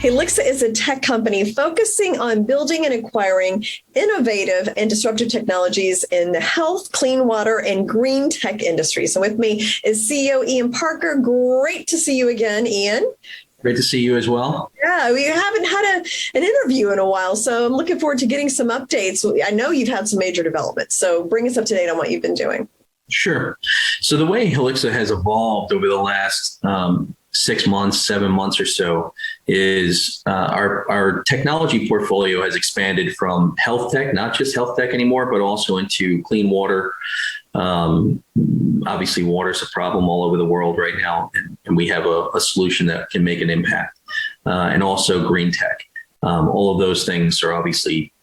Healixa is a tech company focusing on building and acquiring innovative and disruptive technologies in the health, clean water, and green tech industries. So with me is CEO Ian Parker. Great to see you again, Ian. Great to see you as well. Yeah, we haven't had an interview in a while, so I'm looking forward to getting some updates. I know you've had some major developments, so bring us up to date on what you've been doing. Sure. So the way Healixa has evolved over the last 6 months, 7 months or so is our technology portfolio has expanded from health tech, not just health tech anymore, but also into clean water. Obviously, water is a problem all over the world right now, and we have a solution that can make an impact. And also green tech. All of those things are obviously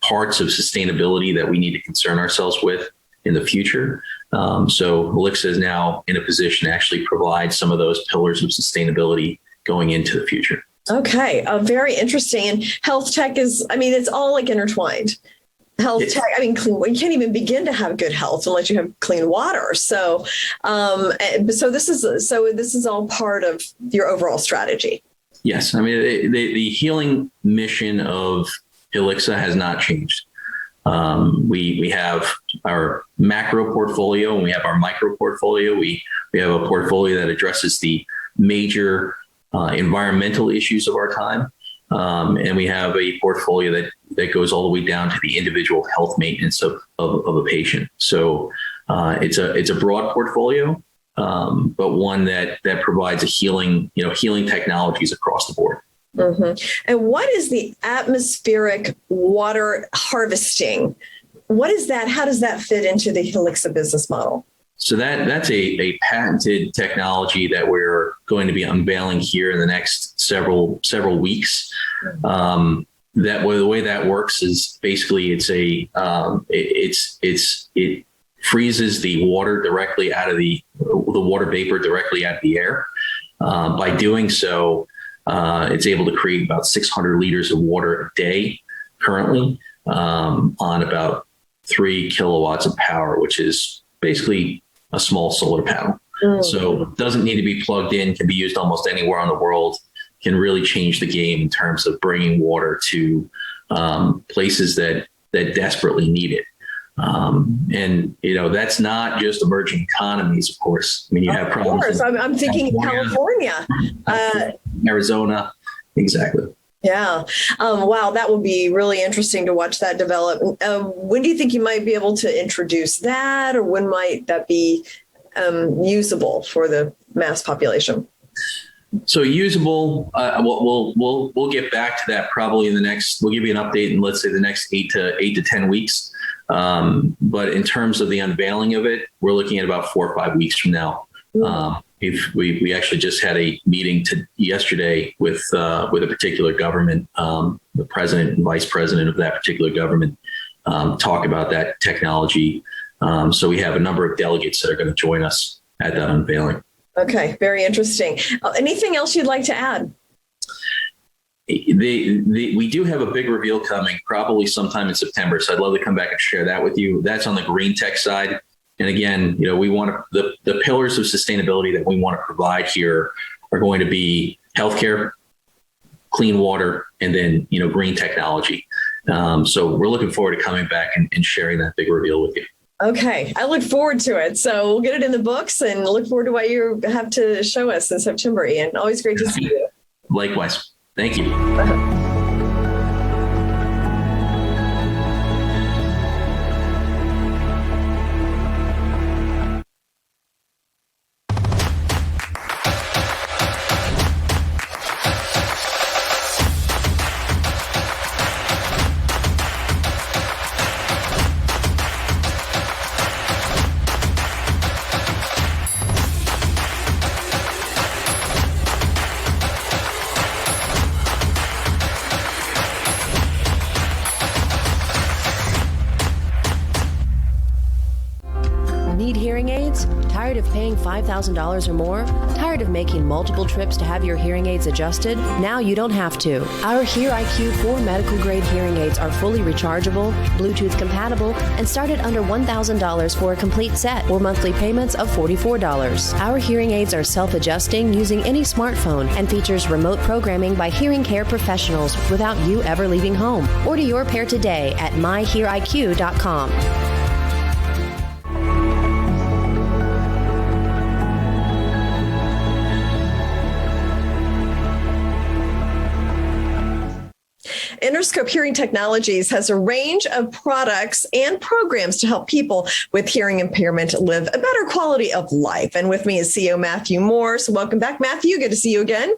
parts of sustainability that we need to concern ourselves with in the future. So Healixa is now in a position to actually provide some of those pillars of sustainability going into the future. Okay, very interesting. And health tech is, it's all like intertwined. Health tech, you can't even begin to have good health unless you have clean water. So, this is all part of your overall strategy. Yes, the healing mission of Healixa has not changed. We have our macro portfolio and we have our micro portfolio. We have a portfolio that addresses the major environmental issues of our time. And we have a portfolio that goes all the way down to the individual health maintenance of a patient. So it's a broad portfolio, but one that provides healing technologies across the board. Mm-hmm. And what is the atmospheric water harvesting? What is that? How does that fit into the Healixa business model? So that's a patented technology that we're going to be unveiling here in the next several weeks. The way that works is basically it freezes the water directly out of the water vapor directly out of the air. By doing so, it's able to create about 600 liters of water a day currently on about 3 kilowatts of power, which is basically a small solar panel. So it doesn't need to be plugged in, can be used almost anywhere in the world, can really change the game in terms of bringing water to places that desperately need it. And that's not just emerging economies, of course. You have problems. Of course, I'm thinking California. Arizona, exactly. Yeah. Wow, that will be really interesting to watch that develop. When do you think you might be able to introduce that, or when might that be usable for the mass population? So usable, we'll get back to that probably in the next. We'll give you an update in, let's say, the next 8 to 10 weeks. But in terms of the unveiling of it, we're looking at about 4 or 5 weeks from now. We actually just had a meeting yesterday with a particular government, the president and vice president of that particular government, talk about that technology. So we have a number of delegates that are going to join us at that unveiling. Okay, very interesting. Anything else you'd like to add? We do have a big reveal coming probably sometime in September. So I'd love to come back and share that with you. That's on the green tech side. And again, we want the pillars of sustainability that we want to provide here are going to be healthcare, clean water, and then, green technology. So we're looking forward to coming back and sharing that big reveal with you. Okay. I look forward to it. So we'll get it in the books and look forward to what you have to show us in September, Ian. Always great to see you. Likewise. Thank you. Tired of paying $5,000 or more? Tired of making multiple trips to have your hearing aids adjusted? Now you don't have to. Our Hear IQ 4 medical-grade hearing aids are fully rechargeable, Bluetooth compatible, and start at under $1,000 for a complete set or monthly payments of $44. Our hearing aids are self-adjusting using any smartphone and features remote programming by hearing care professionals without you ever leaving home. Order your pair today at myheariq.com. InnerScope Hearing Technologies has a range of products and programs to help people with hearing impairment live a better quality of life. And with me is CEO Matthew Moore. So welcome back, Matthew. Good to see you again.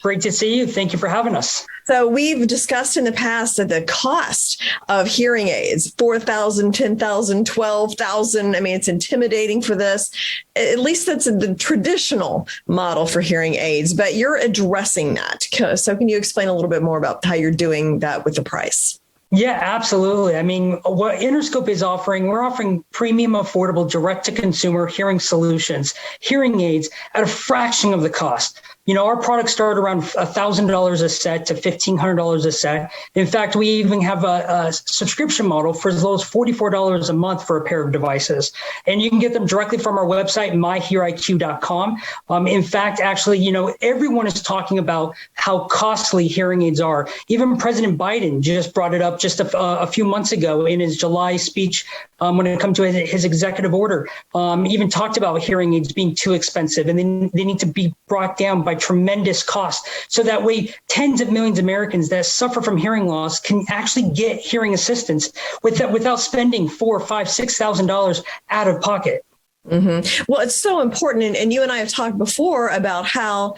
Great to see you. Thank you for having us. So we've discussed in the past that the cost of hearing aids, $4,000, $10,000, $12,000. I mean, it's intimidating for this. At least that's the traditional model for hearing aids, but you're addressing that. So can you explain a little bit more about how you're doing that with the price? Yeah, absolutely. I mean, what InnerScope is offering, we're offering premium, affordable, direct-to-consumer hearing solutions, hearing aids at a fraction of the cost. You know, our products start around $1,000 a set to $1,500 a set. In fact, we even have a subscription model for as low as $44 a month for a pair of devices. And you can get them directly from our website, myheariq.com. In fact, actually, you know, everyone is talking about how costly hearing aids are. Even President Biden just brought it up just a few months ago in his July speech when it comes to his executive order. Even talked about hearing aids being too expensive and they need to be brought down by tremendous cost. So that way, tens of millions of Americans that suffer from hearing loss can actually get hearing assistance without spending $4,000, $5,000, $6,000 out of pocket. Mm-hmm. Well, it's so important. And you and I have talked before about how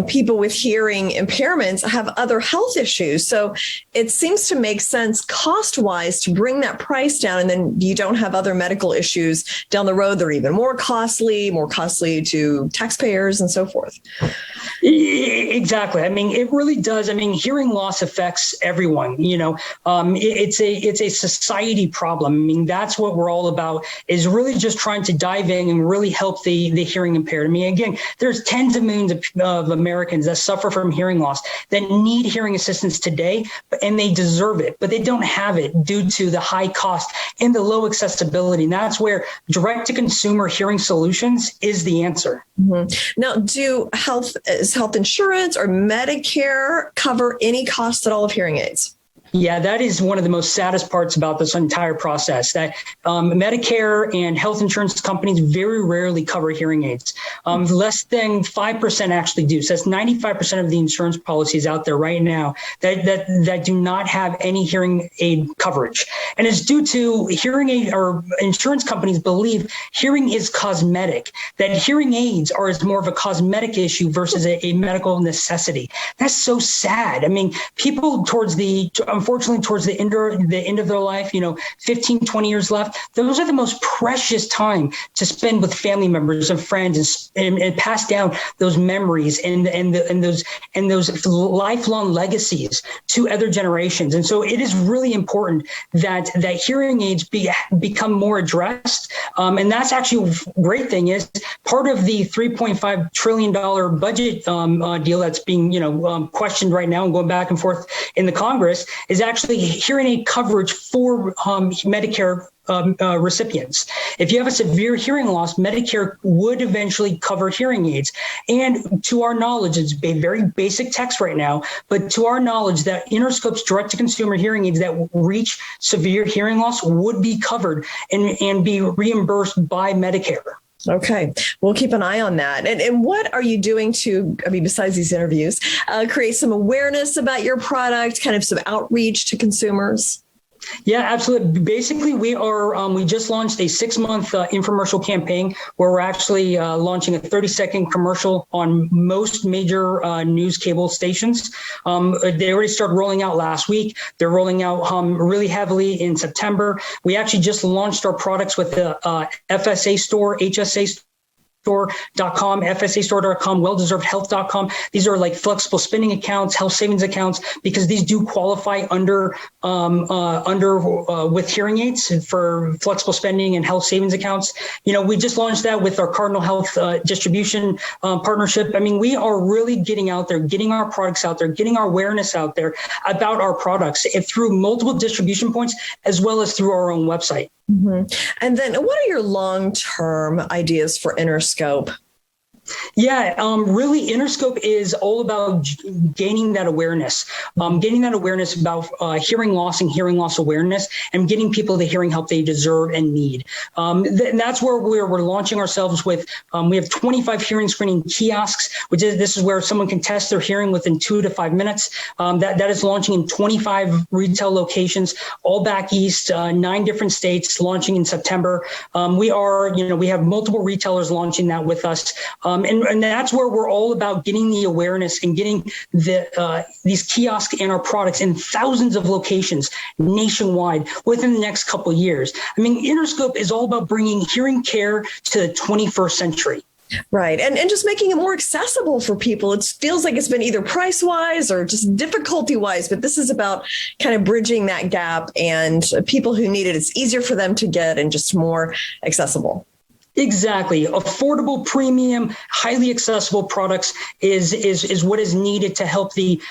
people with hearing impairments have other health issues. So it seems to make sense cost-wise to bring that price down, and then you don't have other medical issues down the road. They're even more costly to taxpayers and so forth. Exactly. I mean, it really does. I mean, hearing loss affects everyone. You know, it's a society problem. I mean, that's what we're all about, is really just trying to dive in and really help the hearing impaired. I mean, again, there's tens of millions of Americans that suffer from hearing loss that need hearing assistance today, and they deserve it, but they don't have it due to the high cost and the low accessibility. And that's where direct-to-consumer hearing solutions is the answer. Mm-hmm. Now, does health insurance or Medicare cover any cost at all of hearing aids? Yeah, that is one of the most saddest parts about this entire process, that Medicare and health insurance companies very rarely cover hearing aids. Less than 5% actually do. So that's 95% of the insurance policies out there right now that do not have any hearing aid coverage. And it's due to hearing aid, or insurance companies believe hearing is cosmetic, that hearing aids are more of a cosmetic issue versus a medical necessity. That's so sad. I mean, people unfortunately, towards the end of their life, 15, 20 years left, those are the most precious time to spend with family members and friends and pass down those memories and those lifelong legacies to other generations. And so it is really important that hearing aids become more addressed. And that's actually a great thing, is part of the $3.5 trillion budget deal that's being questioned right now and going back and forth in the Congress is actually hearing aid coverage for Medicare recipients. If you have a severe hearing loss, Medicare would eventually cover hearing aids. And to our knowledge, it's a very basic text right now, but to our knowledge, that InnerScope's direct-to-consumer hearing aids that reach severe hearing loss would be covered and be reimbursed by Medicare. Okay, we'll keep an eye on that. And what are you doing besides these interviews, create some awareness about your product, kind of some outreach to consumers? Yeah, absolutely. Basically, we just launched a 6-month infomercial campaign where we're actually launching a 30-second commercial on most major news cable stations. They already started rolling out last week. They're rolling out really heavily in September. We actually just launched our products with the FSA store, HSA store, FSAstore.com, FSAstore.com, WellDeservedHealth.com. These are like flexible spending accounts, health savings accounts, because these do qualify under with hearing aids for flexible spending and health savings accounts. We just launched that with our Cardinal Health distribution partnership. I mean, we are really getting out there, getting our products out there, getting our awareness out there about our products through multiple distribution points, as well as through our own website. Mm-hmm. And then what are your long-term ideas for InnerScope? Yeah, really, InnerScope is all about gaining that awareness about hearing loss and hearing loss awareness, and getting people the hearing help they deserve and need. And that's where we're launching ourselves with. We have 25 hearing screening kiosks, this is where someone can test their hearing within 2 to 5 minutes. That is launching in 25 retail locations, all back east, 9 different states, launching in September. We have multiple retailers launching that with us. And that's where we're all about getting the awareness and getting these kiosks and our products in thousands of locations nationwide within the next couple of years. I mean, InnerScope is all about bringing hearing care to the 21st century. Right. And just making it more accessible for people. It feels like it's been either price wise or just difficulty wise, but this is about kind of bridging that gap, and people who need it, it's easier for them to get and just more accessible. Exactly. Affordable, premium, highly accessible products is what is needed to help the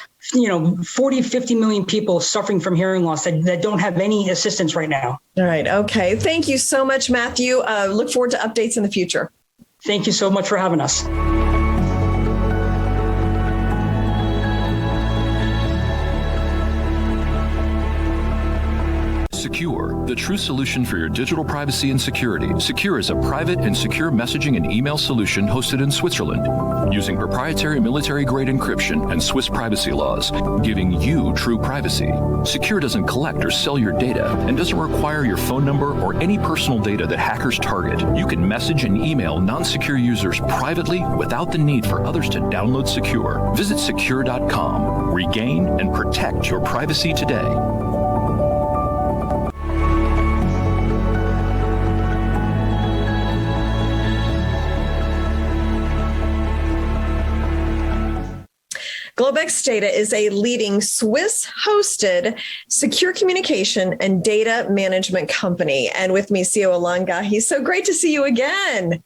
40, 50 million people suffering from hearing loss that don't have any assistance right now. All right. Okay. Thank you so much, Matthew. Look forward to updates in the future. Thank you so much for having us. Secure, the true solution for your digital privacy and security. Secure is a private and secure messaging and email solution hosted in Switzerland, using proprietary military-grade encryption and Swiss privacy laws, giving you true privacy. Secure doesn't collect or sell your data and doesn't require your phone number or any personal data that hackers target. You can message and email non-secure users privately without the need for others to download Secure. Visit secure.com. Regain and protect your privacy today. GlobeX Data is a leading Swiss-hosted secure communication and data management company. And with me, CEO Alain Ghiai. He's so great to see you again.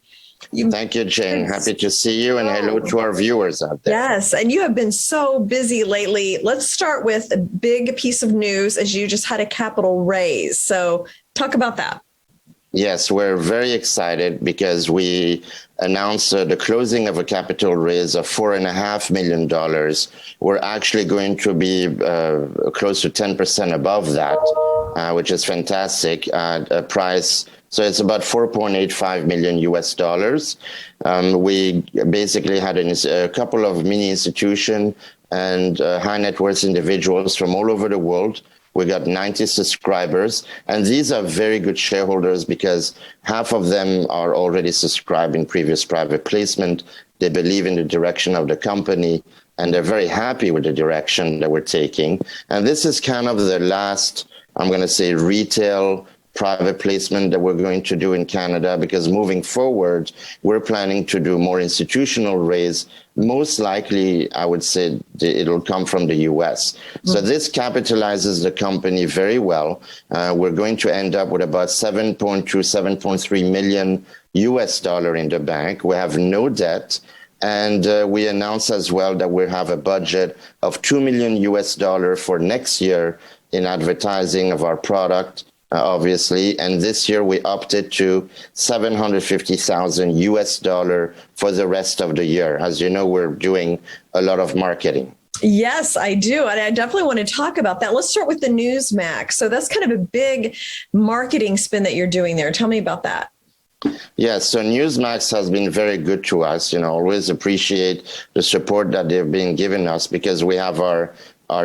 Thank you, Jane. Happy to see you, and hello to our viewers out there. Yes, and you have been so busy lately. Let's start with a big piece of news, as you just had a capital raise. So talk about that. Yes, we're very excited because we announced the closing of a capital raise of $4.5 million. We're actually going to be close to 10% above that, which is fantastic at a price. So it's about $4.85 million US. We basically had a couple of mini institutions and high net worth individuals from all over the world. We got 90 subscribers, and these are very good shareholders because half of them are already subscribed in previous private placement. They believe in the direction of the company, and they're very happy with the direction that we're taking. And this is kind of the last, I'm going to say, retail private placement that we're going to do in Canada, because moving forward, we're planning to do more institutional raise. Most likely, I would say it'll come from the US. So this capitalizes the company very well. We're going to end up with about $7.3 million US in the bank. We have no debt. And we announced as well that we have a budget of $2 million US for next year in advertising of our product. Obviously, and this year we opted to $750,000 US for the rest of the year. As you know, we're doing a lot of marketing. Yes, I do. And I definitely want to talk about that. Let's start with the Newsmax. So that's kind of a big marketing spin that you're doing there. Tell me about that. Yes, so Newsmax has been very good to us. Always appreciate the support that they've been giving us, because we have our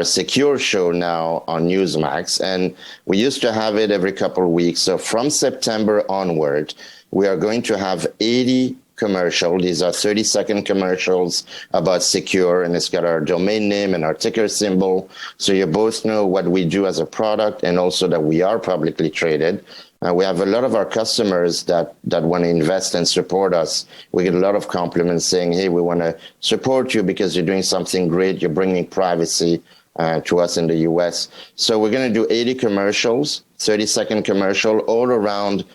secure show now on Newsmax, and we used to have it every couple of weeks. So from September onward, we are going to have 80 commercial. These are 30-second commercials about secure, and it's got our domain name and our ticker symbol. So you both know what we do as a product and also that we are publicly traded. We have a lot of our customers that want to invest and support us. We get a lot of compliments saying, hey, we want to support you because you're doing something great. You're bringing privacy to us in the US. So we're going to do 80 commercials, 30-second commercial, all around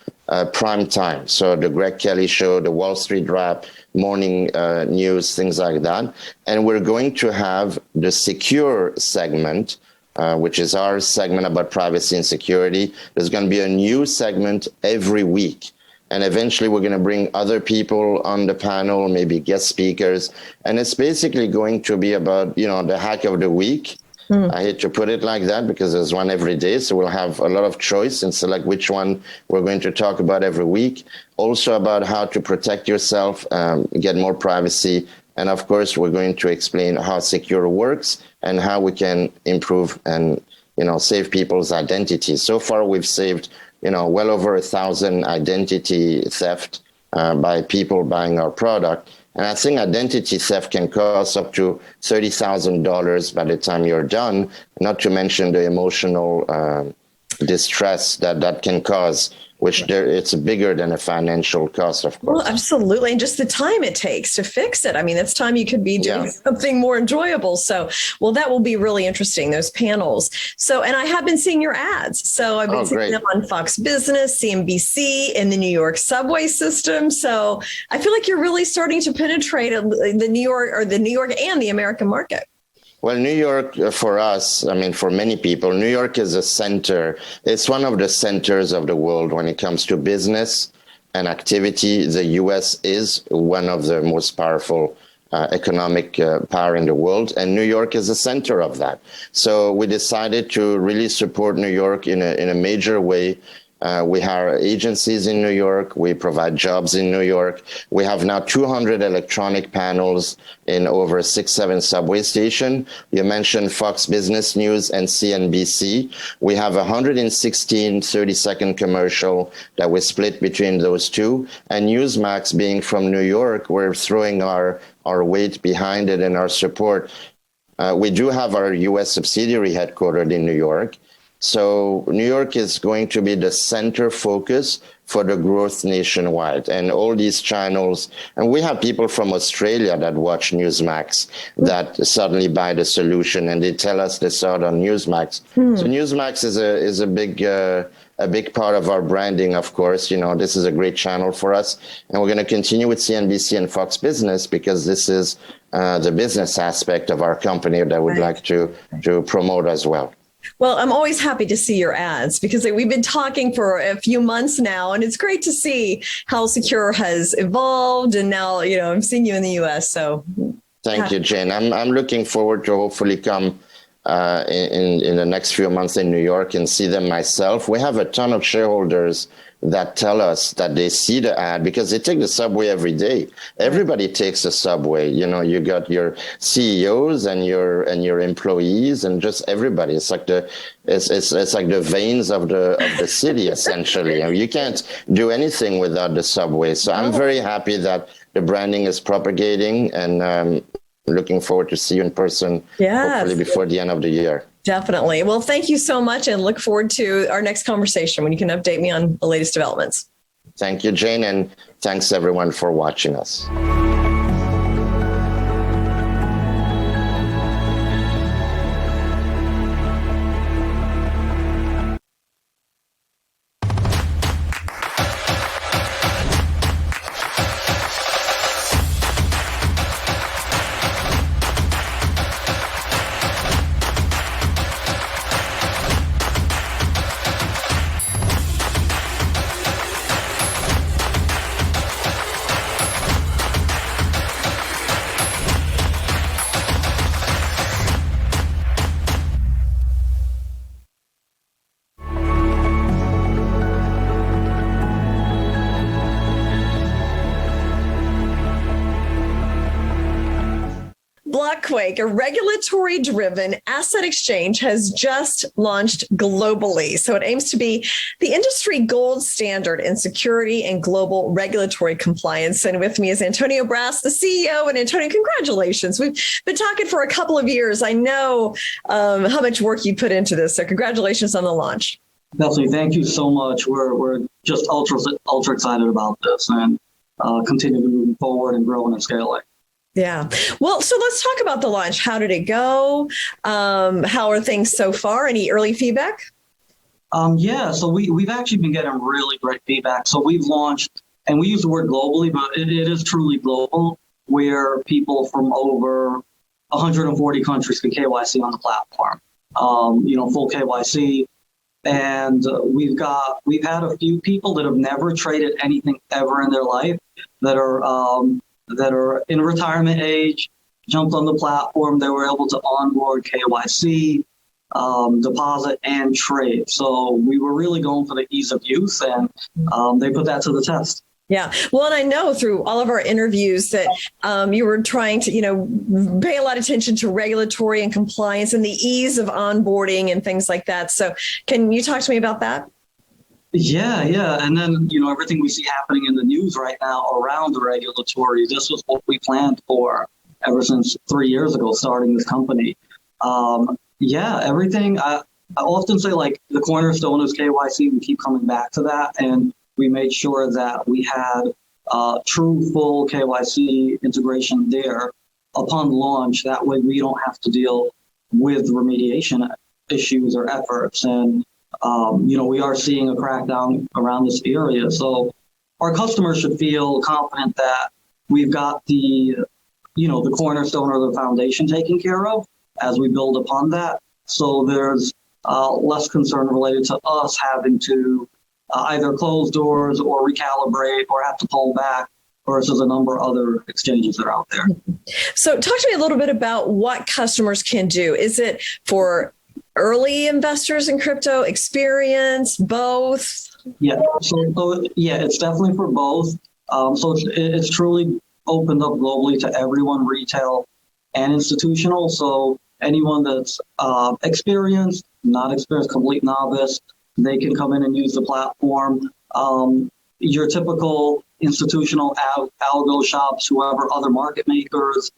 prime time. So the Greg Kelly Show, the Wall Street Wrap, morning news, things like that. And we're going to have the secure segment, which is our segment about privacy and security. There's going to be a new segment every week. And eventually we're going to bring other people on the panel, maybe guest speakers. And it's basically going to be about, the hack of the week. I hate to put it like that because there's one every day. So we'll have a lot of choice and select which one we're going to talk about every week. Also about how to protect yourself, get more privacy. And of course, we're going to explain how secure works and how we can improve and, save people's identities. So far, we've saved, well over 1,000 identity theft by people buying our product. And I think identity theft can cost up to $30,000 by the time you're done, not to mention the emotional distress that can cause, which it's bigger than a financial cost, of course. Well, absolutely. And just the time it takes to fix it. I mean, that's time you could be doing something more enjoyable. So, that will be really interesting, those panels. So, and I have been seeing your ads. So I've been seeing them on Fox Business, CNBC, and the New York subway system. So I feel like you're really starting to penetrate the New York and the American market. Well, New York, for us, for many people, New York is a center. It's one of the centers of the world when it comes to business and activity. The U.S. is one of the most powerful economic power in the world, and New York is the center of that. So we decided to really support New York in a major way. We hire agencies in New York. We provide jobs in New York. We have now 200 electronic panels in over 6-7 subway stations. You mentioned Fox Business News and CNBC. We have 116 30-second commercial that we split between those two. And Newsmax, being from New York, we're throwing our weight behind it and our support. We do have our U.S. subsidiary headquartered in New York. So New York is going to be the center focus for the growth nationwide, and all these channels. And we have people from Australia that watch Newsmax that suddenly buy the solution, and they tell us they saw it on Newsmax. So Newsmax is a big part of our branding, of course. This is a great channel for us, and we're going to continue with CNBC and Fox Business because this is the business aspect of our company that we'd like to promote as well. Well, I'm always happy to see your ads because we've been talking for a few months now, and it's great to see how Secure has evolved. And now, I'm seeing you in the U.S. So thank you, Jane. I'm looking forward to hopefully come in the next few months in New York and see them myself. We have a ton of shareholders that tell us that they see the ad because they take the subway every day. Everybody takes the subway. You got your CEOs and your employees and just everybody. It's like it's like the veins of the city, essentially. You can't do anything without the subway. So I'm very happy that the branding is propagating, and looking forward to see you in person, hopefully before the end of the year. Definitely. Well, thank you so much, and look forward to our next conversation when you can update me on the latest developments. Thank you, Jane, and thanks everyone for watching us. BlockQuake, a regulatory-driven asset exchange, has just launched globally. So it aims to be the industry gold standard in security and global regulatory compliance. And with me is Antonio Brasse, the CEO. And Antonio, congratulations. We've been talking for a couple of years. I know how much work you put into this. So congratulations on the launch. Definitely. Thank you so much. We're just ultra excited about this and continue to move forward and growing and scaling. Yeah. Well, so let's talk about the launch. How did it go? How are things so far? Any early feedback? So we've actually been getting really great feedback. So we've launched, and we use the word globally, but it is truly global, where people from over 140 countries can KYC on the platform. Full KYC. And we've had a few people that have never traded anything ever in their life that are in retirement age, jumped on the platform. They were able to onboard KYC, deposit, and trade. So we were really going for the ease of use, and they put that to the test. Yeah. Well, and I know through all of our interviews that you were trying to, pay a lot of attention to regulatory and compliance and the ease of onboarding and things like that. So can you talk to me about that? Yeah. And then, everything we see happening in the news right now around the regulatory, this was what we planned for ever since 3 years ago, starting this company. Everything. I often say, like, the cornerstone is KYC. We keep coming back to that. And we made sure that we had true full KYC integration there upon launch. That way we don't have to deal with remediation issues or efforts. And, we are seeing a crackdown around this area. So our customers should feel confident that we've got the cornerstone or the foundation taken care of as we build upon that. So there's less concern related to us having to either close doors or recalibrate or have to pull back versus a number of other exchanges that are out there. So talk to me a little bit about what customers can do. Is it for early investors in crypto, experience, both? Yeah, it's definitely for both. It's truly opened up globally to everyone, retail and institutional. So anyone that's experienced, not experienced, complete novice, they can come in and use the platform. Your typical institutional algo shops, whoever, other market makers,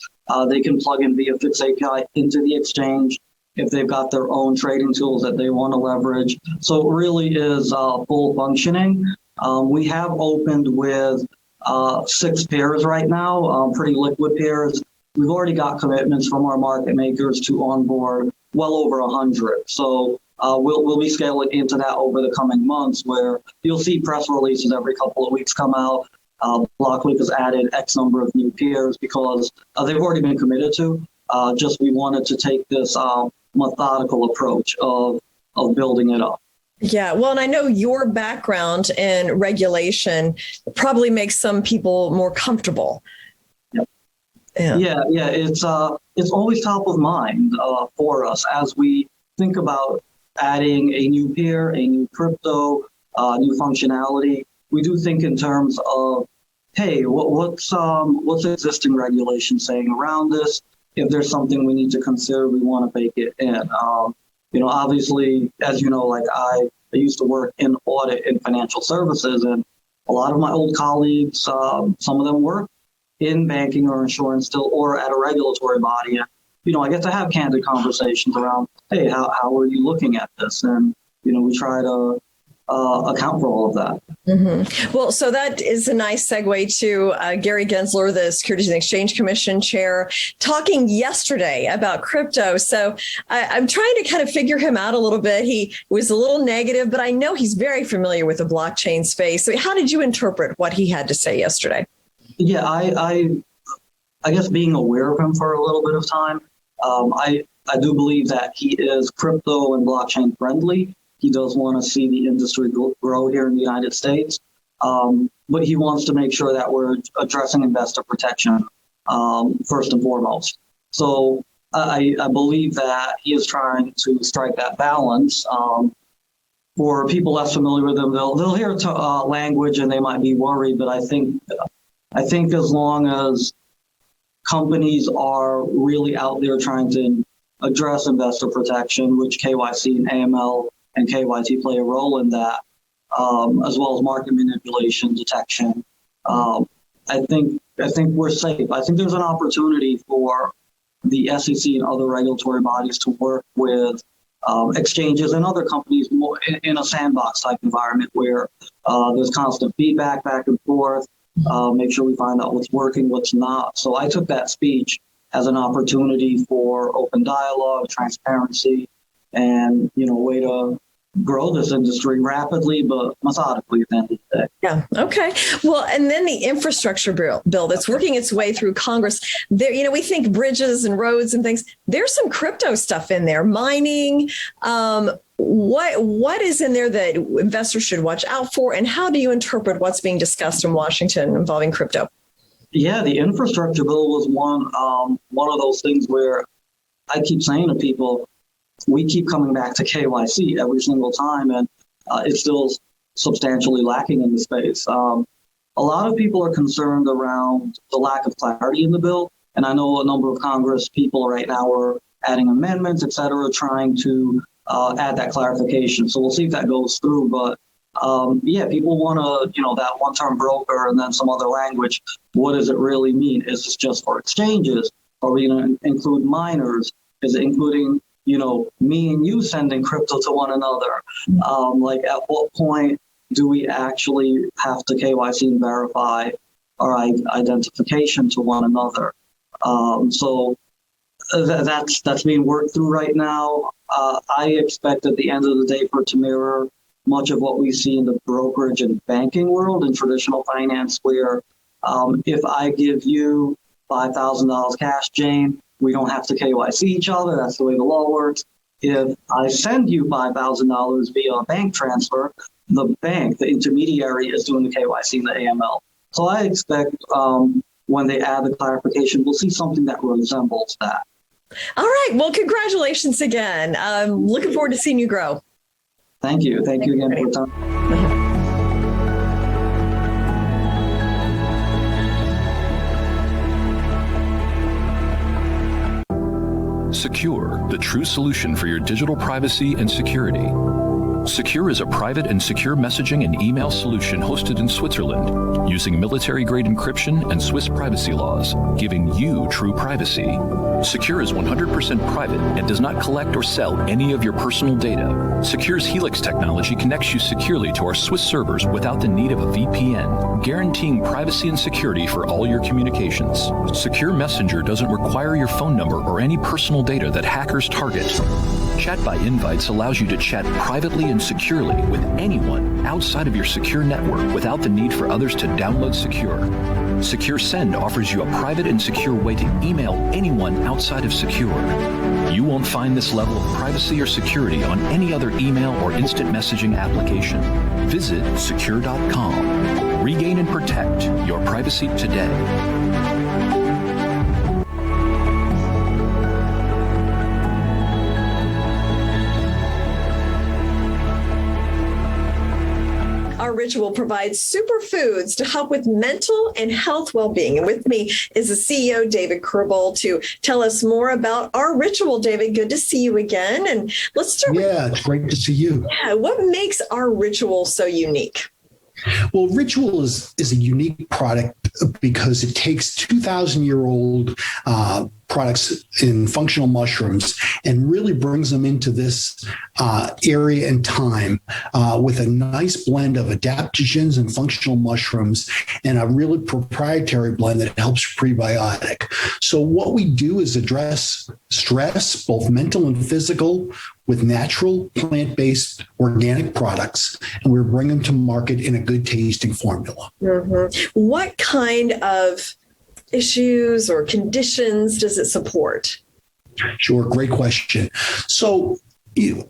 they can plug in via Fix API into the exchange if they've got their own trading tools that they want to leverage. So it really is full functioning. We have opened with 6 pairs right now, pretty liquid pairs. We've already got commitments from our market makers to onboard well over 100. So we'll be scaling into that over the coming months, where you'll see press releases every couple of weeks come out. BlockQuake has added X number of new peers because they've already been committed to. We wanted to take this methodical approach of building it up. Yeah, well, and I know your background in regulation probably makes some people more comfortable. Yep. Yeah. It's always top of mind for us as we think about adding a new peer, a new crypto, new functionality. We do think in terms of, hey, what's existing regulation saying around this? If there's something we need to consider, we want to bake it in. Obviously, as you know, like I used to work in audit in financial services, and a lot of my old colleagues, some of them work in banking or insurance still, or at a regulatory body. And, I get to have candid conversations around, hey, how are you looking at this? And, we try to account for all of that. Mm-hmm. Well, so that is a nice segue to Gary Gensler, the Securities and Exchange Commission chair, talking yesterday about crypto. So I'm trying to kind of figure him out a little bit. He was a little negative, but I know he's very familiar with the blockchain space. So how did you interpret what he had to say yesterday? Yeah, I guess being aware of him for a little bit of time, I do believe that he is crypto and blockchain friendly. He does want to see the industry grow here in the United States, but he wants to make sure that we're addressing investor protection first and foremost. So I believe that he is trying to strike that balance. For people less familiar with him, they'll hear language and they might be worried, but I think as long as companies are really out there trying to address investor protection, which KYC and AML and KYT play a role in that, as well as market manipulation detection. I think we're safe. I think there's an opportunity for the SEC and other regulatory bodies to work with exchanges and other companies more in a sandbox type environment where there's constant feedback back and forth, make sure we find out what's working, what's not. So I took that speech as an opportunity for open dialogue, transparency, and, a way to grow this industry rapidly but methodically at the end of the day. Yeah. Okay. Well, and then the infrastructure bill that's working its way through Congress. There, we think bridges and roads and things. There's some crypto stuff in there, mining. What is in there that investors should watch out for, and how do you interpret what's being discussed in Washington involving crypto? Yeah, the infrastructure bill was one of those things where I keep saying to people, we keep coming back to KYC every single time, and it's still substantially lacking in the space. A lot of people are concerned around the lack of clarity in the bill, and I know a number of Congress people right now are adding amendments, et cetera, trying to add that clarification. So we'll see if that goes through. But people want to, that one-term broker and then some other language. What does it really mean? Is this just for exchanges? Are we going to include miners? Is it including me and you sending crypto to one another? At what point do we actually have to KYC and verify our identification to one another? So that's being worked through right now. I expect at the end of the day for it to mirror much of what we see in the brokerage and banking world and traditional finance, where if I give you $5,000 cash, Jane, we don't have to KYC each other. That's the way the law works. If I send you $5,000 via a bank transfer, the bank, the intermediary, is doing the KYC and the AML. So I expect when they add the clarification, we'll see something that resembles that. All right. Well, congratulations again. I'm looking forward to seeing you grow. Thank you. Thank you again for your time. Secure, the true solution for your digital privacy and security. Secure is a private and secure messaging and email solution hosted in Switzerland, using military-grade encryption and Swiss privacy laws, giving you true privacy. Secure is 100% private and does not collect or sell any of your personal data. Secure's Healixa technology connects you securely to our Swiss servers without the need of a VPN, guaranteeing privacy and security for all your communications. Secure Messenger doesn't require your phone number or any personal data that hackers target. Chat by Invites allows you to chat privately and securely with anyone outside of your secure network without the need for others to download Secure. Secure Send offers you a private and secure way to email anyone outside of Secure. You won't find this level of privacy or security on any other email or instant messaging application. Visit secure.com. Regain and protect your privacy today. Rritual provides superfoods to help with mental and health well-being. And with me is the CEO, David Kerbe, to tell us more about Rritual. David, good to see you again. And let's start it's great to see you. Yeah, what makes Rritual so unique? Well, Rritual is a unique product because it takes 2,000-year-old products in functional mushrooms and really brings them into this area and time with a nice blend of adaptogens and functional mushrooms and a really proprietary blend that helps prebiotic. So what we do is address stress, both mental and physical, with natural plant-based organic products, and we're bringing them to market in a good tasting formula. Mm-hmm. What kind of issues or conditions does it support? Sure, great question. So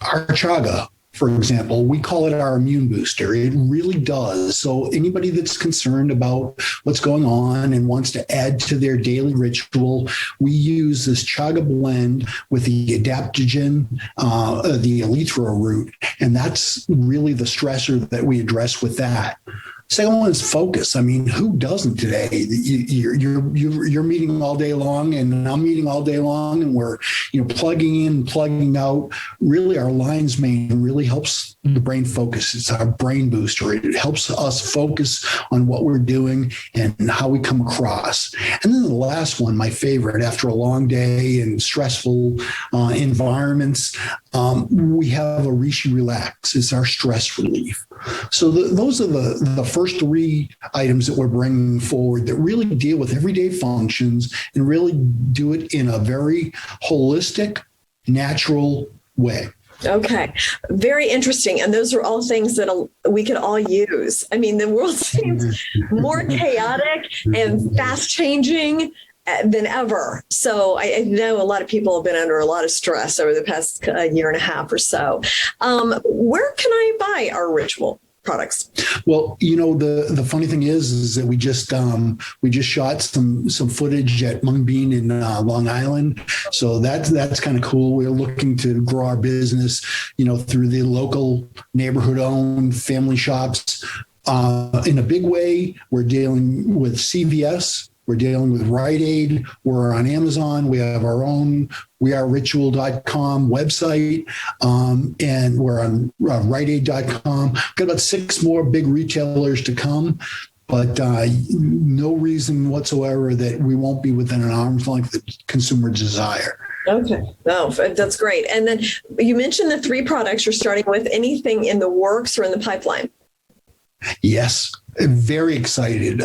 our chaga, for example, we call it our immune booster. It really does. So anybody that's concerned about what's going on and wants to add to their daily ritual, we use this chaga blend with the adaptogen, the elytra root, and that's really the stressor that we address with that. Second one is focus. I mean, who doesn't today? You're meeting all day long, and I'm meeting all day long, and we're plugging in, plugging out. Really, our lion's mane really helps the brain focus. It's our brain booster. It helps us focus on what we're doing and how we come across. And then the last one, my favorite, after a long day and stressful environments, we have a Rishi Relax. It's our stress relief. So those are the first three items that we're bringing forward that really deal with everyday functions and really do it in a very holistic, natural way. Okay. Very interesting. And those are all things that we could all use. I mean, the world seems more chaotic and fast changing than ever. So I know a lot of people have been under a lot of stress over the past year and a half or so. Where can I buy our Rritual products? Well, the funny thing is that we just shot some footage at Mung Bean in Long Island, so that's kind of cool. We're looking to grow our business, through the local neighborhood-owned family shops in a big way. We're dealing with CVS. We're dealing with Rite Aid. We're on Amazon. We have our own wearerritual.com website, and we're on riteaid.com. We've got about 6 more big retailers to come, but no reason whatsoever that we won't be within an arm's length of consumer desire. Okay. Oh, that's great. And then you mentioned the 3 products you're starting with. Anything in the works or in the pipeline? Yes. Very excited.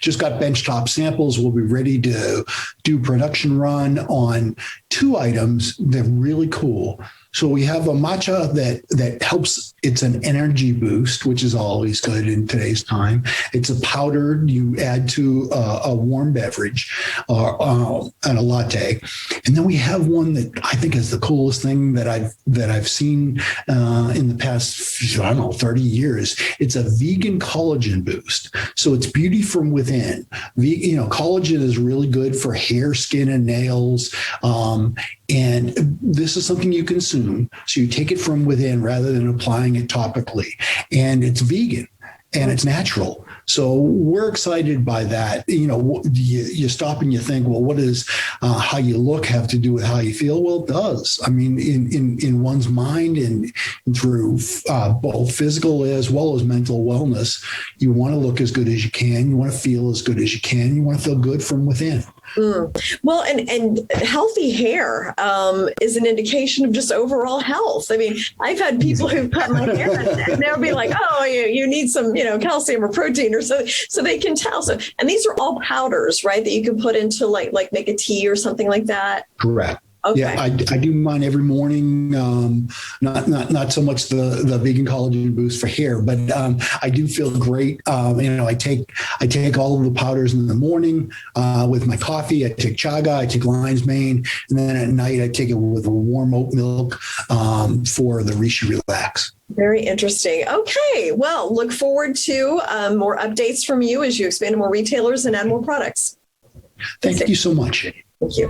Just got benchtop samples. We'll be ready to do production run on 2 items. They're really cool. So we have a matcha that helps. It's an energy boost, which is always good in today's time. It's a powder you add to a warm beverage and a latte. And then we have one that I think is the coolest thing that I've seen in the past, 30 years. It's a vegan collagen boost. So it's beauty from within. Collagen is really good for hair, skin, and nails. And this is something you consume. So you take it from within rather than applying it topically. And it's vegan and it's natural. So we're excited by that. You stop and you think, well, what does how you look have to do with how you feel? Well, it does. I mean, in one's mind and through both physical as well as mental wellness, you want to look as good as you can. You want to feel as good as you can. You want to feel good from within. Well, and healthy hair is an indication of just overall health. I mean, I've had people who cut my hair and they'll be like, oh, you need some, calcium or protein or so they can tell. So, and these are all powders, right? That you can put into like make a tea or something like that. Correct. Okay. Yeah, I do mine every morning. Not so much the vegan collagen boost for hair, but I do feel great. I take all of the powders in the morning with my coffee. I take chaga, I take lion's mane, and then at night I take it with a warm oat milk for the Rishi Relax. Very interesting. Okay, well, look forward to more updates from you as you expand to more retailers and add more products. Thank you so much. Thank you.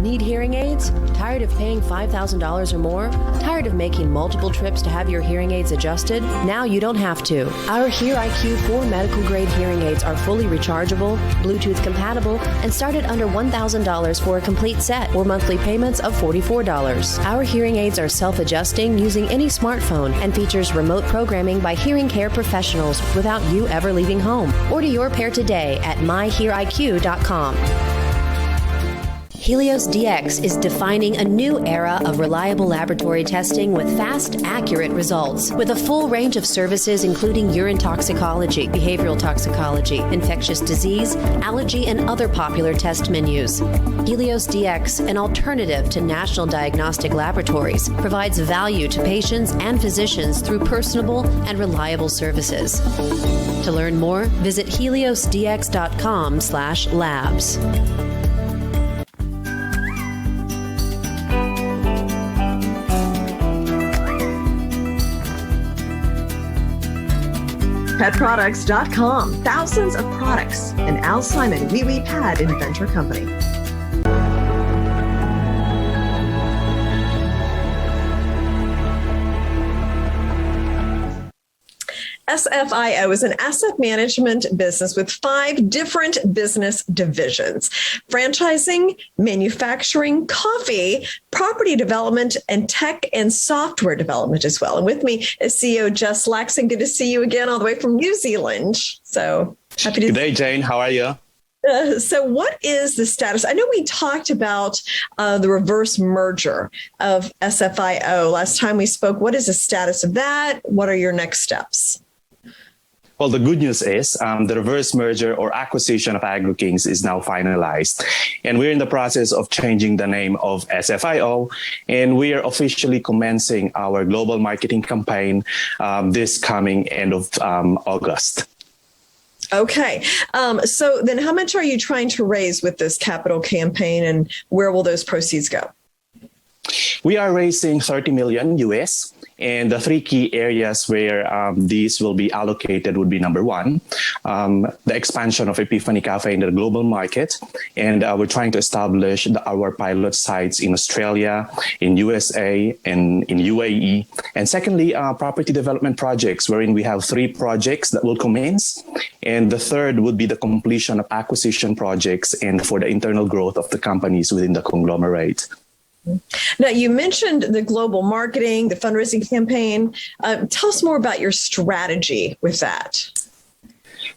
Need hearing aids? Tired of paying $5,000 or more? Tired of making multiple trips to have your hearing aids adjusted? Now you don't have to. Our Hear IQ 4 medical grade hearing aids are fully rechargeable, Bluetooth compatible, and start at under $1,000 for a complete set or monthly payments of $44. Our hearing aids are self-adjusting using any smartphone and features remote programming by hearing care professionals without you ever leaving home. Order your pair today at myheariq.com. Helios DX is defining a new era of reliable laboratory testing with fast, accurate results. With a full range of services including urine toxicology, behavioral toxicology, infectious disease, allergy, and other popular test menus. Helios DX, an alternative to national diagnostic laboratories, provides value to patients and physicians through personable and reliable services. To learn more, visit heliosdx.com/labs. Petproducts.com. Thousands of products. An Al Simon Wee Wee Pad Inventor Company. SFIO is an asset management business with 5 different business divisions: franchising, manufacturing, coffee, property development, and tech and software development as well. And with me is CEO Jeths Lacson. Good to see you again, all the way from New Zealand. So happy to. Good day, Jane. How are you? So what is the status? I know we talked about the reverse merger of SFIO last time we spoke. What is the status of that? What are your next steps? Well, the good news is the reverse merger or acquisition of AgriKings is now finalized. And we're in the process of changing the name of SFIO. And we are officially commencing our global marketing campaign this coming end of August. Okay. So then how much are you trying to raise with this capital campaign, and where will those proceeds go? We are raising $30 million US, and the 3 key areas where these will be allocated would be: number 1, the expansion of Epiphany Cafe in the global market, and we're trying to establish our pilot sites in Australia, in USA, and in UAE. And secondly, property development projects, wherein we have 3 projects that will commence, and the third would be the completion of acquisition projects and for the internal growth of the companies within the conglomerate. Now, you mentioned the global marketing, the fundraising campaign. Tell us more about your strategy with that.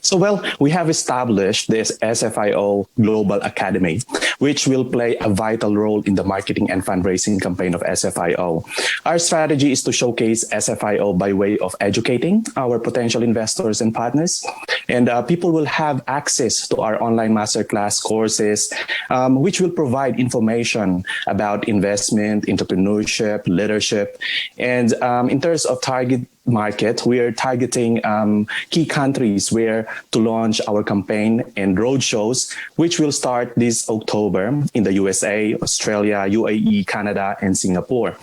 So, well, we have established this SFIO Global Academy, which will play a vital role in the marketing and fundraising campaign of SFIO. Our strategy is to showcase SFIO by way of educating our potential investors and partners. And people will have access to our online masterclass courses, which will provide information about investment, entrepreneurship, leadership. And in terms of target market, we are targeting key countries where to launch our campaign and road shows, which will start this October in the USA, Australia, UAE, Canada, and Singapore.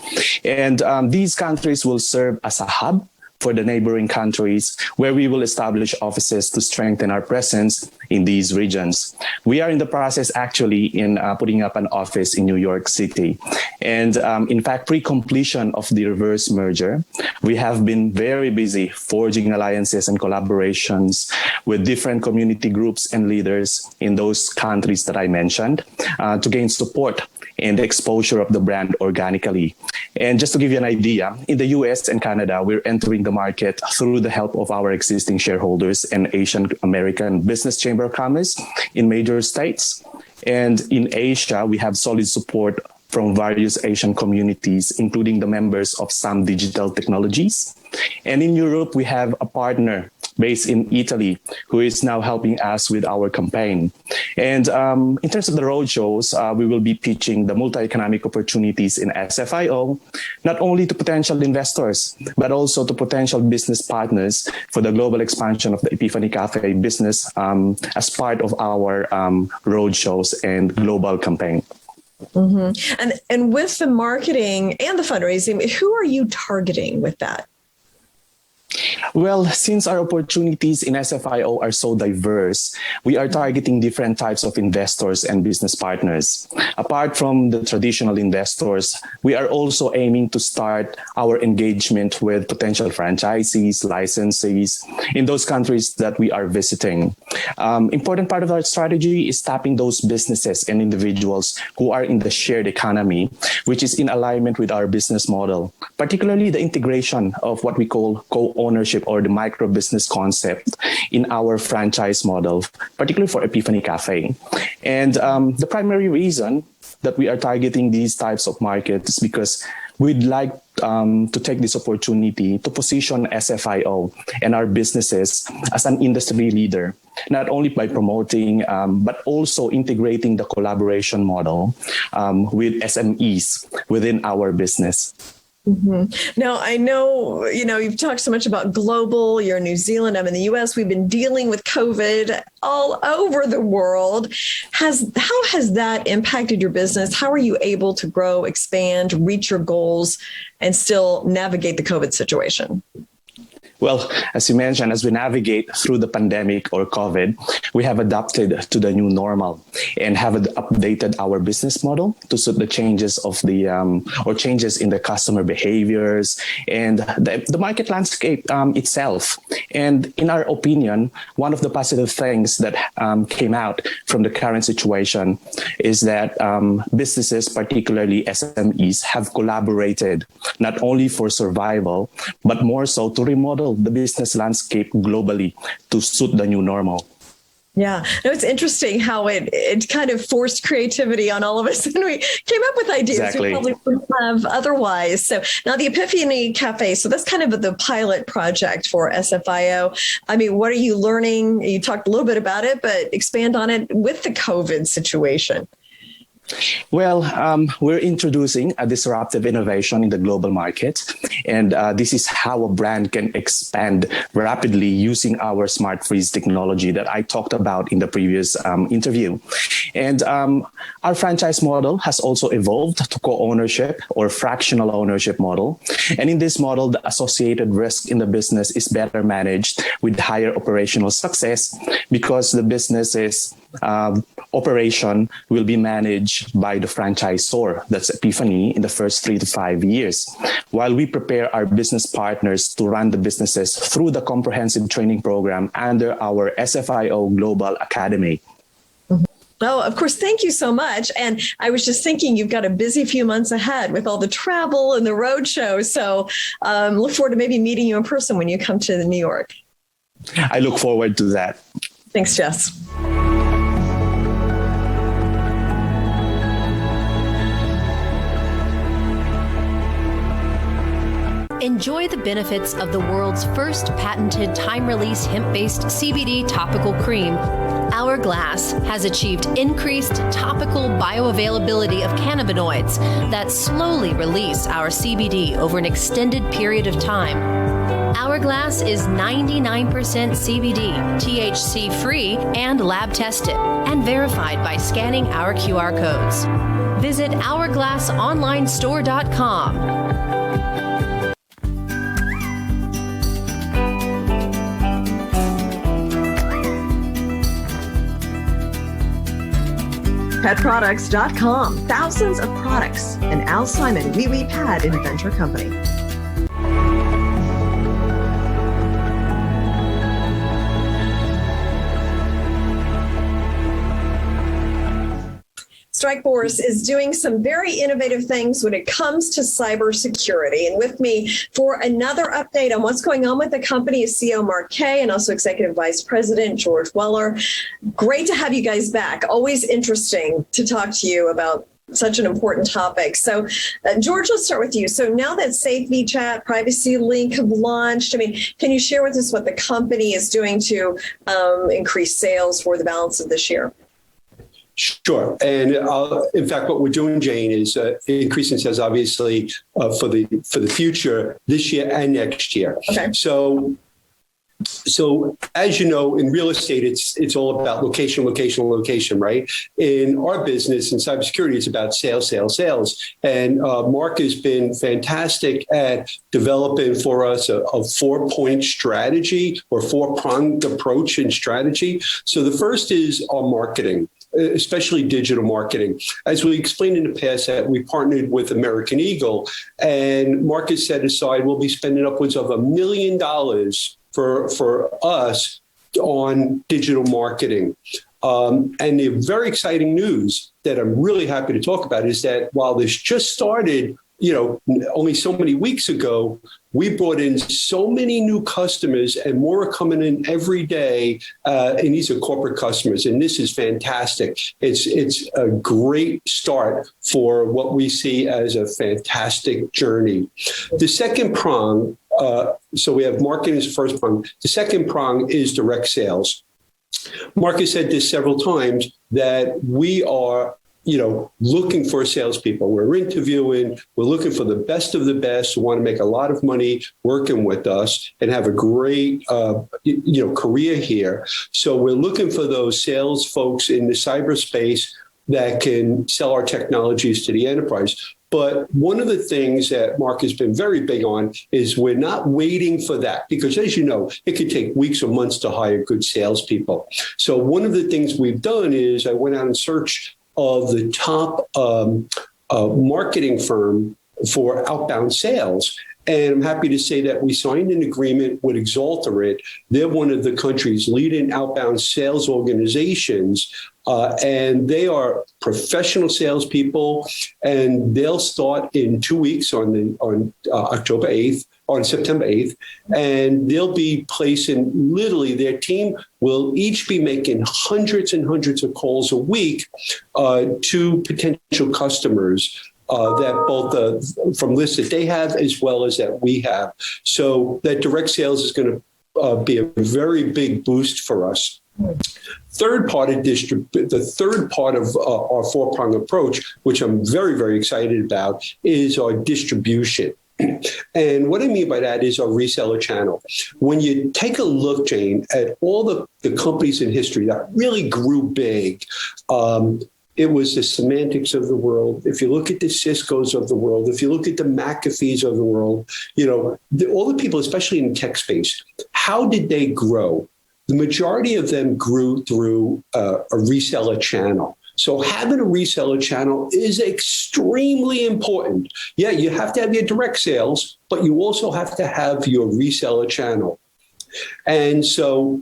And these countries will serve as a hub for the neighboring countries, where we will establish offices to strengthen our presence in these regions. We are in the process actually in putting up an office in New York City. And in fact, pre-completion of the reverse merger, we have been very busy forging alliances and collaborations with different community groups and leaders in those countries that I mentioned to gain support and exposure of the brand organically. And just to give you an idea, in the US and Canada, we're entering the market through the help of our existing shareholders and Asian American Business Chamber of Commerce in major states. And in Asia, we have solid support from various Asian communities, including the members of some digital technologies. And in Europe, we have a partner based in Italy who is now helping us with our campaign. And in terms of the roadshows, we will be pitching the multi-economic opportunities in SFIO, not only to potential investors, but also to potential business partners for the global expansion of the Epiphany Cafe business as part of our roadshows and global campaign. Mm-hmm. And with the marketing and the fundraising, who are you targeting with that? Well, since our opportunities in SFIO are so diverse, we are targeting different types of investors and business partners. Apart from the traditional investors, we are also aiming to start our engagement with potential franchisees, licensees in those countries that we are visiting. Important part of our strategy is tapping those businesses and individuals who are in the shared economy, which is in alignment with our business model, particularly the integration of what we call co-ownership or the micro business concept in our franchise model, particularly for Epiphany Cafe. And the primary reason that we are targeting these types of markets is because we'd like to take this opportunity to position SFIO and our businesses as an industry leader, not only by promoting, but also integrating the collaboration model with SMEs within our business. Mm-hmm. Now, I know, you've talked so much about global, you're in New Zealand, I'm in the US, we've been dealing with COVID all over the world. How has that impacted your business? How are you able to grow, expand, reach your goals, and still navigate the COVID situation? Well, as you mentioned, as we navigate through the pandemic or COVID, we have adapted to the new normal and have updated our business model to suit the changes of the or changes in the customer behaviors and the market landscape itself. And in our opinion, one of the positive things that came out from the current situation is that businesses, particularly SMEs, have collaborated not only for survival, but more so to remodel the business landscape globally to suit the new normal. Yeah, no, it's interesting how it kind of forced creativity on all of us, and we came up with ideas Exactly. we probably wouldn't have otherwise. So now the Epiphany Cafe, so that's kind of the pilot project for SFIO. I mean, what are you learning? You talked a little bit about it, but expand on it with the COVID situation. Well, we're introducing a disruptive innovation in the global market, and this is how a brand can expand rapidly using our Smart Freeze technology that I talked about in the previous interview. And our franchise model has also evolved to co-ownership or fractional ownership model. And in this model, the associated risk in the business is better managed with higher operational success because the business's operation will be managed by the franchisor, that's Epiphany, in the first 3 to 5 years, while we prepare our business partners to run the businesses through the comprehensive training program under our SFIO Global Academy. Oh, of course. Thank you so much. And I was just thinking you've got a busy few months ahead with all the travel and the road show. So look forward to maybe meeting you in person when you come to New York. I look forward to that. Thanks, Jess. Enjoy the benefits of the world's first patented time-release hemp-based CBD topical cream. Hourglass has achieved increased topical bioavailability of cannabinoids that slowly release our CBD over an extended period of time. Hourglass is 99% CBD, THC-free, and lab-tested, and verified by scanning our QR codes. Visit hourglassonlinestore.com. Petproducts.com. Thousands of products. An Al Simon Wee Wee Pad Inventor Company. Strikeforce is doing some very innovative things when it comes to cybersecurity. And with me for another update on what's going on with the company is CEO Mark Kay and also Executive Vice President George Weller. Great to have you guys back. Always interesting to talk to you about such an important topic. So, George, let's start with you. So now that Safe VChat, Privacy Link have launched, I mean, can you share with us what the company is doing to increase sales for the balance of this year? Sure. And in fact, what we're doing, Jane, is increasing sales, obviously, for the future this year and next year. Okay. So as you know, in real estate, it's all about location, right? In our business, in cybersecurity, it's about sales. And Mark has been fantastic at developing for us a 4-point strategy or 4-pronged approach and strategy. So the first is our marketing, especially digital marketing. As we explained in the past, that we partnered with American Eagle, and Mark has set aside, we'll be spending upwards of $1 million for us on digital marketing. And the very exciting news that I'm really happy to talk about is that while this just started, only so many weeks ago, we brought in so many new customers, and more are coming in every day. And these are corporate customers, and this is fantastic. It's a great start for what we see as a fantastic journey. The second prong, so we have marketing as the first prong. The second prong is direct sales. Mark has said this several times that we are looking for salespeople. We're interviewing, we're looking for the best of the best who want to make a lot of money working with us and have a great, career here. So we're looking for those sales folks in the cyberspace that can sell our technologies to the enterprise. But one of the things that Mark has been very big on is we're not waiting for that, because as you know, it could take weeks or months to hire good salespeople. So one of the things we've done is I went out in search of the top marketing firm for outbound sales. And I'm happy to say that we signed an agreement with Exalterit. They're one of the country's leading outbound sales organizations, and they are professional salespeople. And they'll start in 2 weeks on October 8th, on September 8th, and they'll be placing literally their team will each be making hundreds and hundreds of calls a week to potential customers. That both from lists that they have as well as that we have. So that direct sales is going to be a very big boost for us. Third part of the third part of our four-prong approach, which I'm very, very excited about, is our distribution. And what I mean by that is our reseller channel. When you take a look, Jane, at all the companies in history that really grew big, it was the Semantics of the world. If you look at the Ciscos of the world, if you look at the McAfees of the world, you know, all the people, especially in tech space, how did they grow? The majority of them grew through a reseller channel. So having a reseller channel is extremely important. Yeah, you have to have your direct sales, but you also have to have your reseller channel. And so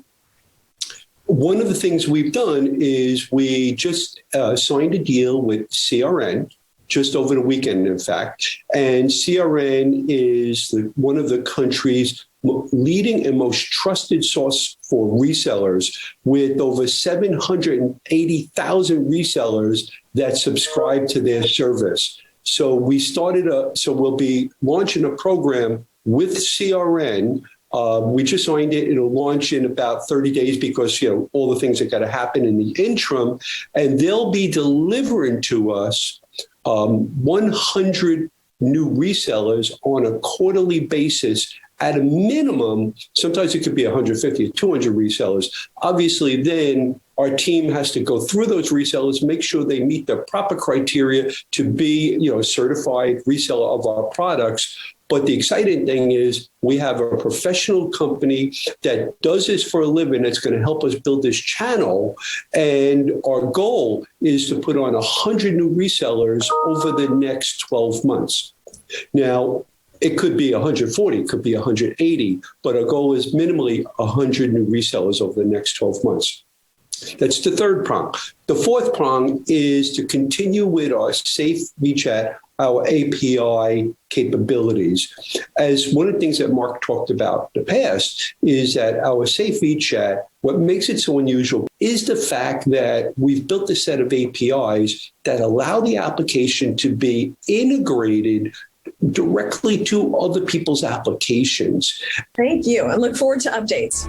one of the things we've done is we just signed a deal with CRN just over the weekend, in fact. And CRN is one of the country's leading and most trusted source for resellers, with over 780,000 resellers that subscribe to their service. So we so we'll be launching a program with CRN. We just signed it. It'll launch in about 30 days because, you know, all the things that got to happen in the interim. And they'll be delivering to us 100 new resellers on a quarterly basis at a minimum. Sometimes it could be 150 or 200 resellers. Obviously, then our team has to go through those resellers, make sure they meet the proper criteria to be, you know, a certified reseller of our products. But the exciting thing is we have a professional company that does this for a living that's going to help us build this channel. And our goal is to put on 100 new resellers over the next 12 months. Now, it could be 140, it could be 180, but our goal is minimally 100 new resellers over the next 12 months. That's the third prong. The fourth prong is to continue with our safe WeChat, our API capabilities. As one of the things that Mark talked about in the past is that our safe WeChat, what makes it so unusual is the fact that we've built a set of APIs that allow the application to be integrated directly to other people's applications. Thank you. I look forward to updates.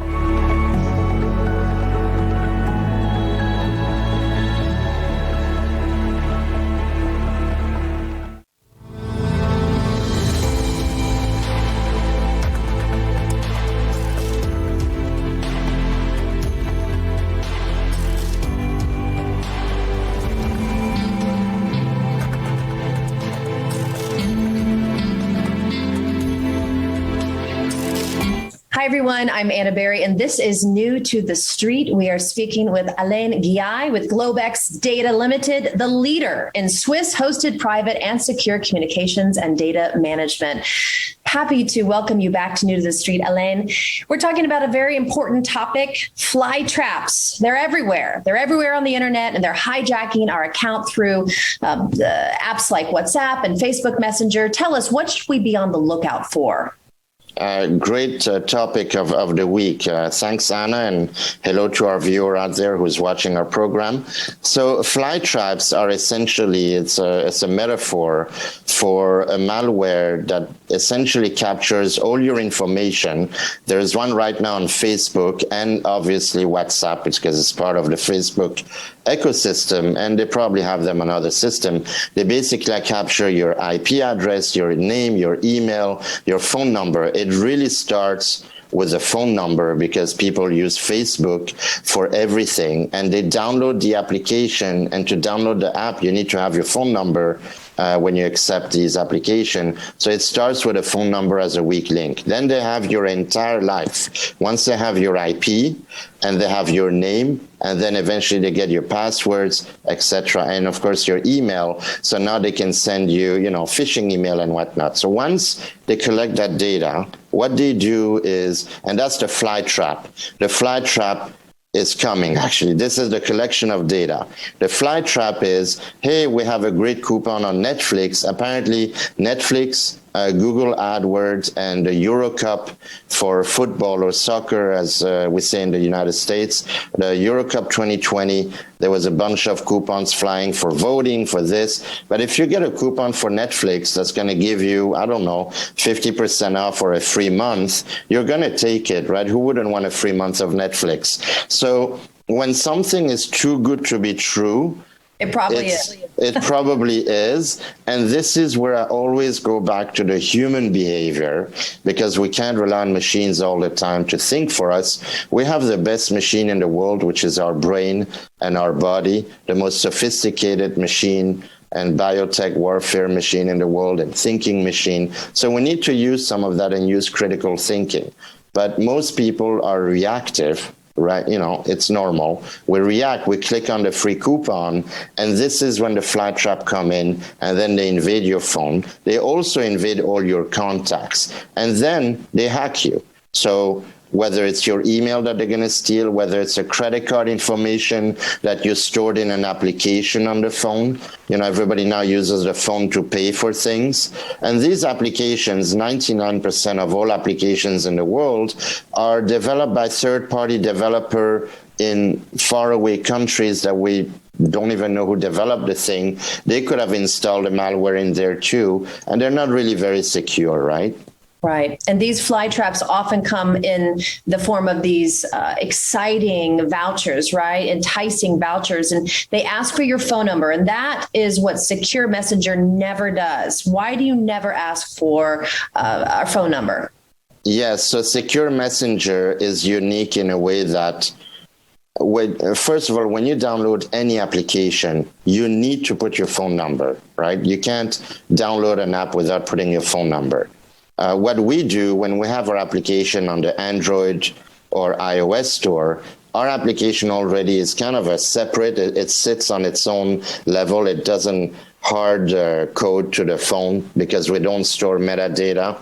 Hi, everyone. I'm Anna Berry, and this is New to the Street. We are speaking with Alain Ghiai with GlobeX Data Ltd, the leader in SWIS-hosted private and secure communications and data management. Happy to welcome you back to New to the Street, Alain. We're talking about a very important topic, fly traps. They're everywhere. They're everywhere on the internet, and they're hijacking our account through the apps like WhatsApp and Facebook Messenger. Tell us, what should we be on the lookout for? Great topic of the week. Thanks, Anna, and hello to our viewer out there who's watching our program. So fly traps are essentially, it's a metaphor for a malware that essentially captures all your information. There's one right now on Facebook and obviously WhatsApp, because it's part of the Facebook ecosystem, and they probably have them on other system. They basically capture your IP address, your name, your email, your phone number. It really starts with a phone number because people use Facebook for everything, and they download the application. And to download the app, you need to have your phone number when you accept these applications. So it starts with a phone number as a weak link. Then they have your entire life. Once they have your IP and they have your name, and then eventually they get your passwords, etc., and of course your email. So now they can send you, phishing email and whatnot. So once they collect that data, what they do is, and that's the fly trap. The fly trap is coming, actually. This is the collection of data. The fly trap is, hey, we have a great coupon on Netflix. Apparently, Netflix, Google AdWords, and the Euro Cup for football or soccer, as we say in the United States, the Euro Cup 2020, there was a bunch of coupons flying for voting for this. But if you get a coupon for Netflix that's going to give you, 50% off or a free month, you're going to take it, right? Who wouldn't want a free month of Netflix? So when something is too good to be true, it probably is. It probably is. And this is where I always go back to the human behavior, because we can't rely on machines all the time to think for us. We have the best machine in the world, which is our brain and our body, the most sophisticated machine and biotech warfare machine in the world, and thinking machine. So we need to use some of that and use critical thinking. But most people are reactive. Right, it's normal. We react, we click on the free coupon, and this is when the fly trap come in, and then they invade your phone. They also invade all your contacts, and then they hack you. So whether it's your email that they're going to steal, whether it's a credit card information that you stored in an application on the phone. Everybody now uses the phone to pay for things. And these applications, 99% of all applications in the world, are developed by third-party developer in faraway countries that we don't even know who developed the thing. They could have installed the malware in there too, and they're not really very secure, right? Right. And these fly traps often come in the form of these exciting vouchers, right? Enticing vouchers. And they ask for your phone number. And that is what Secure Messenger never does. Why do you never ask for our phone number? Yes. So Secure Messenger is unique in a way that, first of all, when you download any application, you need to put your phone number, right? You can't download an app without putting your phone number. What we do when we have our application on the Android or iOS store, our application already is kind of a separate, it sits on its own level. It doesn't hard code to the phone because we don't store metadata.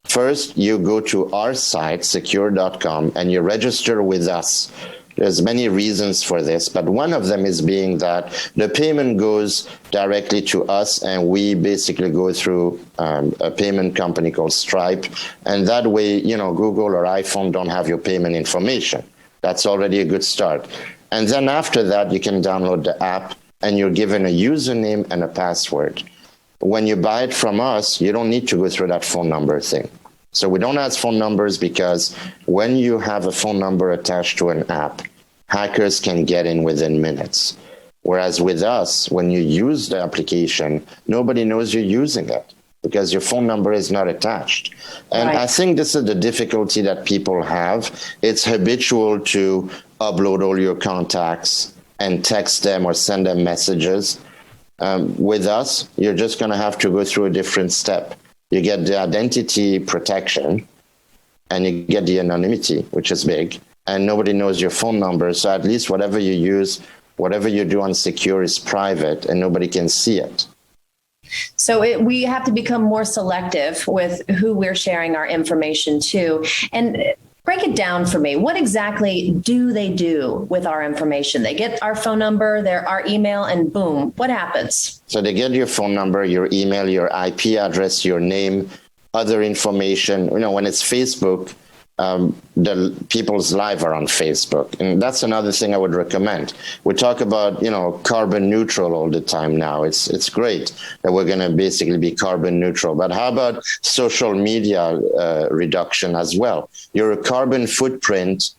First, you go to our site, secure.com, and you register with us. There's many reasons for this, but one of them is being that the payment goes directly to us, and we basically go through a payment company called Stripe. And that way, Google or iPhone don't have your payment information. That's already a good start. And then after that, you can download the app, and you're given a username and a password. When you buy it from us, you don't need to go through that phone number thing. So we don't ask phone numbers because when you have a phone number attached to an app, hackers can get in within minutes. Whereas with us, when you use the application, nobody knows you're using it because your phone number is not attached. And right. I think this is the difficulty that people have. It's habitual to upload all your contacts and text them or send them messages. With us, you're just going to have to go through a different step. You get the identity protection, and you get the anonymity, which is big, and nobody knows your phone number. So at least whatever you use, whatever you do on Secure is private, and nobody can see it. So we have to become more selective with who we're sharing our information to. And break it down for me. What exactly do they do with our information? They get our phone number, our email, and boom, what happens? So they get your phone number, your email, your IP address, your name, other information. When it's Facebook, the people's lives are on Facebook. And that's another thing I would recommend. We talk about, carbon neutral all the time now. It's great that we're going to basically be carbon neutral. But how about social media reduction as well? Your carbon footprint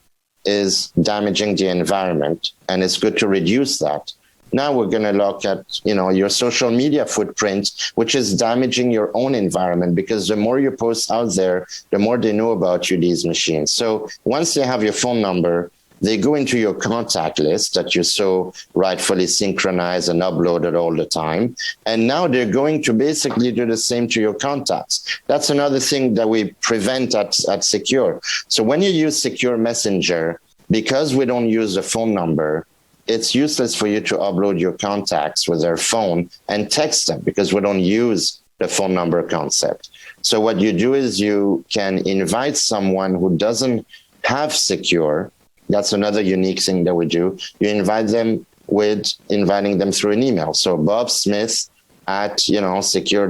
is damaging the environment, and it's good to reduce that. Now we're going to look at, your social media footprint, which is damaging your own environment, because the more you post out there, the more they know about you, these machines. So once they have your phone number, they go into your contact list that you so rightfully synchronize and uploaded all the time. And now they're going to basically do the same to your contacts. That's another thing that we prevent at Secure. So when you use Secure Messenger, because we don't use the phone number, it's useless for you to upload your contacts with their phone and text them, because we don't use the phone number concept. So what you do is you can invite someone who doesn't have Secure. That's another unique thing that we do. You invite them with inviting them through an email. So Bob Smith at, secure.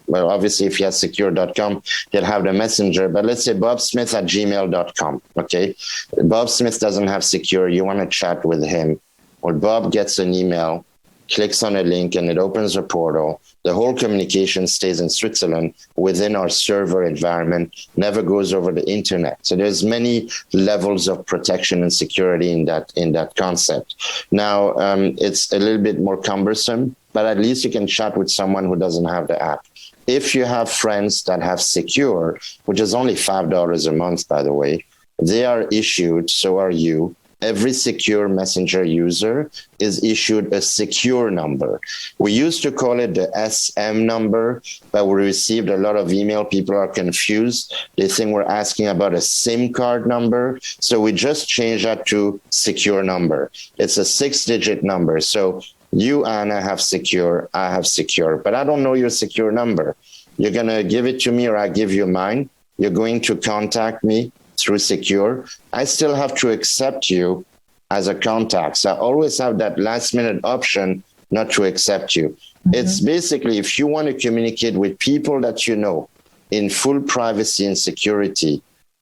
Well, obviously, if he has secure.com, he'll have the messenger. But let's say bobsmith@gmail.com. Okay. Bob Smith doesn't have Secure. You want to chat with him. Or Bob gets an email, clicks on a link, and it opens a portal. The whole communication stays in Switzerland within our server environment, never goes over the internet. So there's many levels of protection and security in that concept. Now, it's a little bit more cumbersome, but at least you can chat with someone who doesn't have the app. If you have friends that have Secure, which is only $5 a month, by the way, they are issued, so are you. Every Secure Messenger user is issued a secure number. We used to call it the SM number, but we received a lot of email. People are confused. They think we're asking about a SIM card number. So we just changed that to secure number. It's a 6-digit number. So you, Anna, have Secure, I have Secure, but I don't know your secure number. You're going to give it to me, or I give you mine. You're going to contact me through Secure. I still have to accept you as a contact. So I always have that last minute option not to accept you. Mm-hmm. It's basically, if you want to communicate with people that you know in full privacy and security,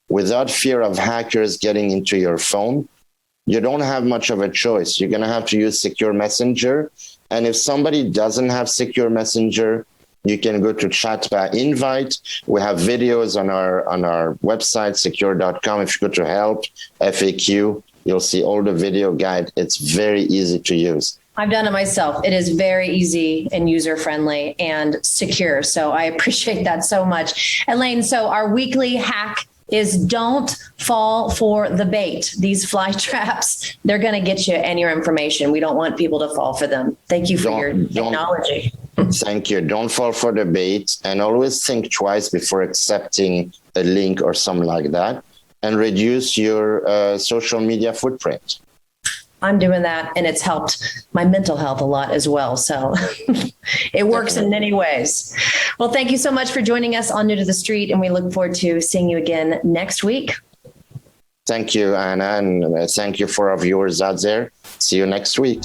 without fear of hackers getting into your phone, you don't have much of a choice. You're going to have to use Secure Messenger. And if somebody doesn't have Secure Messenger, you can go to chat by invite. We have videos on our website, secure.com. If you go to help, FAQ, you'll see all the video guide. It's very easy to use. I've done it myself. It is very easy and user-friendly and secure. So I appreciate that so much. Alain, so our weekly hack is don't fall for the bait. These fly traps, they're going to get you and your information. We don't want people to fall for them. Thank you for your technology. Thank you. Don't fall for the bait, and always think twice before accepting a link or something like that, and reduce your social media footprint. I'm doing that, and it's helped my mental health a lot as well. So it works in many ways. Well, thank you so much for joining us on New to the Street, and we look forward to seeing you again next week. Thank you, Anna, and thank you for our viewers out there. See you next week.